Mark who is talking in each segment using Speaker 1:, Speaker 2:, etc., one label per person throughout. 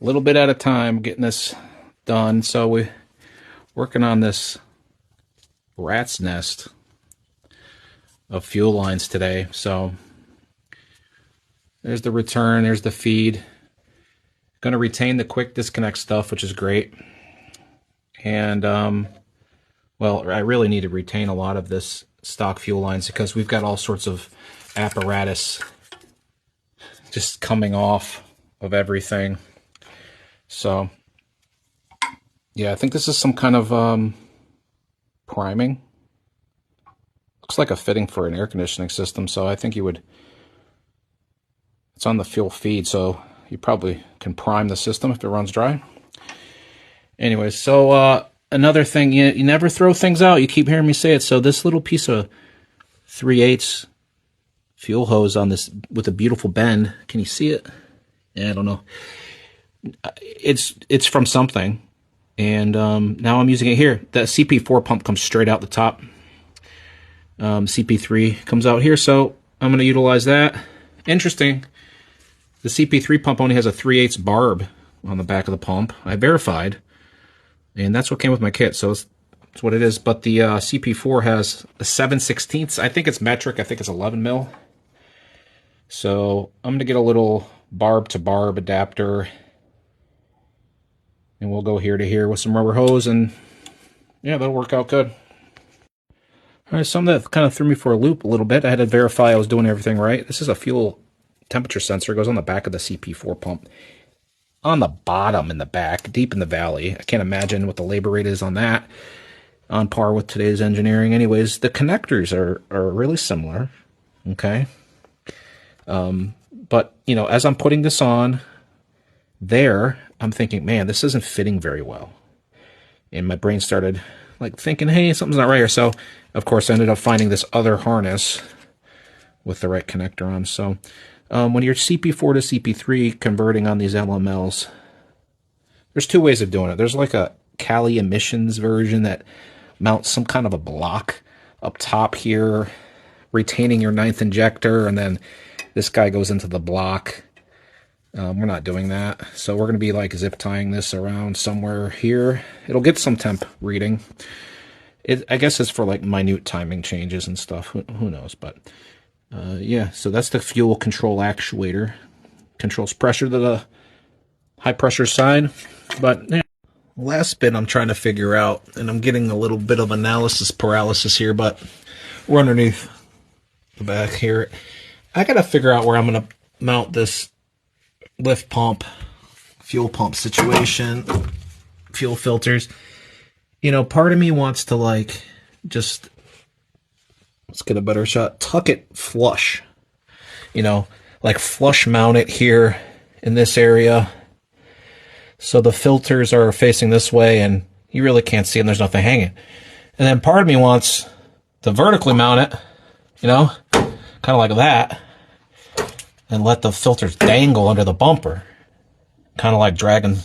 Speaker 1: a little bit at a time getting this done. So we're working on this rat's nest of fuel lines today. So there's the return, there's the feed. Going to retain the quick disconnect stuff, which is great. And well, I really need to retain a lot of this stock fuel lines because we've got all sorts of apparatus just coming off of everything. So yeah, I think this is some kind of priming. Looks like a fitting for an air conditioning system, so I think you would, it's on the fuel feed, so you probably can prime the system if it runs dry. Anyway, so another thing, you never throw things out. You keep hearing me say it. So this little piece of 3/8 fuel hose on this with a beautiful bend. Can you see it? Yeah, I don't know. It's from something, and now I'm using it here. The CP4 pump comes straight out the top. CP3 comes out here, so I'm going to utilize that. Interesting. The CP3 pump only has a 3/8 barb on the back of the pump. I verified, and that's what came with my kit, so it's what it is. But the CP4 has a 7/16. I think it's metric. I think it's 11 mil. So I'm going to get a little barb to barb adapter, and we'll go here to here with some rubber hose, and yeah, that'll work out good. All right, something that kind of threw me for a loop a little bit. I had to verify I was doing everything right. This is a fuel temperature sensor. It goes on the back of the CP4 pump. On the bottom in the back, deep in the valley. I can't imagine what the labor rate is on that. On par with today's engineering. Anyways, the connectors are really similar. Okay. But, you know, as I'm putting this on there, I'm thinking, man, this isn't fitting very well. And my brain started like thinking, hey, something's not right here. So, of course, I ended up finding this other harness with the right connector on. So, when you're CP4 to CP3 converting on these LMLs, there's two ways of doing it. There's like a Cali emissions version that mounts some kind of a block up top here, retaining your 9th injector, and then this guy goes into the block. We're not doing that. So we're going to be like zip tying this around somewhere here. It'll get some temp reading. I guess it's for like minute timing changes and stuff. Who knows? But yeah, so that's the fuel control actuator. Controls pressure to the high pressure side. But yeah, last bit I'm trying to figure out, and I'm getting a little bit of analysis paralysis here, but we're underneath the back here. I got to figure out where I'm going to mount this lift pump, fuel pump situation, fuel filters. You know, part of me wants to like just, let's get a better shot, tuck it flush. You know, like flush mount it here in this area. So the filters are facing this way and you really can't see them. There's nothing hanging. And then part of me wants to vertically mount it, you know, kind of like that. And let the filters dangle under the bumper. Kind of like dragging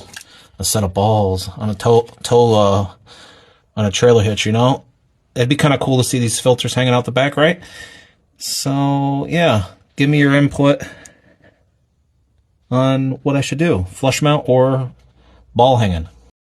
Speaker 1: a set of balls on a on a trailer hitch, you know? It'd be kind of cool to see these filters hanging out the back, right? So, yeah. Give me your input on what I should do. Flush mount or ball hanging.